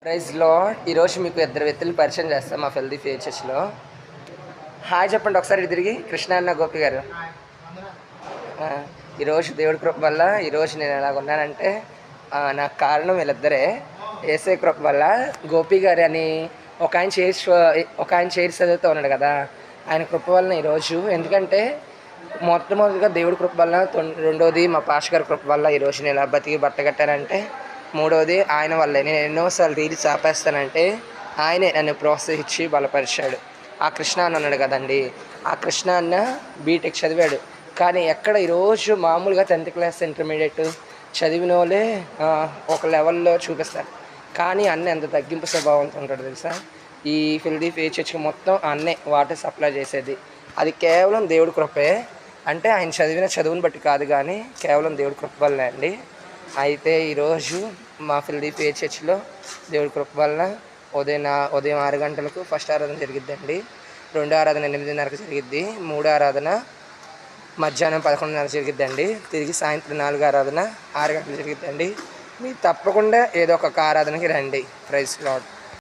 Praise lord. ఈరోజు మీకు ఇద్దరు వ్యక్తులు పరిచయం చేస్తాం మా ఫెల్దీ ఫీచర్స్లో. హాయ్ చెప్పండి ఒకసారి తిరిగి. కృష్ణ అన్న, గోపి గారు. ఈరోజు దేవుడి కృప వల్ల ఈరోజు నేను ఎలాగ ఉన్నానంటే నాకు కారణం వీళ్ళిద్దరే. ఏసే కృప వల్ల గోపి గారు అని ఒక ఆయన చైర్స్ చదువుతూ ఉన్నాడు కదా, ఆయన కృప వలన ఈరోజు. ఎందుకంటే మొట్టమొదటిగా దేవుడి కృప వల్ల, రెండోది మా పాష గారి కృప వల్ల ఈరోజు నేను ఇలా బతికి బట్టగట్టానంటే, మూడవది ఆయన వల్లే. నేను ఎన్నోసార్లు రీల్స్ ఆపేస్తానంటే ఆయనే నన్ను ప్రోత్సహించి బలపరిచాడు. ఆ కృష్ణ అన్న ఉన్నాడు కదండి, ఆ కృష్ణ అన్న బీటెక్ చదివాడు. కానీ ఎక్కడ ఈరోజు మామూలుగా 10th క్లాస్ ఇంటర్మీడియట్ చదివిన వాళ్ళే ఒక లెవెల్లో చూపిస్తారు. కానీ అన్న ఎంత తగ్గింపు స్వభావంతో ఉంటాడు తెలుసా. ఈ ఫిల్దీ ఫీచర్స్కి మొత్తం అన్నే వాటర్ సప్లై చేసేది. అది కేవలం దేవుడి కృపే. అంటే ఆయన చదివిన చదువుని బట్టి కాదు, కానీ కేవలం దేవుడి కృప వల్లే అండి. అయితే ఈరోజు మా ఫిల్దీ చర్చ్లో దేవుడి కృప వల్ల ఉదయం 6 గంటలకు ఫస్ట్ ఆరాధన జరిగిద్దండి. 2వ ఆరాధన 8:30కి జరిగిద్ది. 3వ ఆరాధన మధ్యాహ్నం 11:30 జరిగిద్దండి. తిరిగి సాయంత్రం 4వ ఆరాధన 6 గంటలు జరిగిద్దండి. మీరు తప్పకుండా ఏదో ఒక ఆరాధనకి రండి. Praise lord.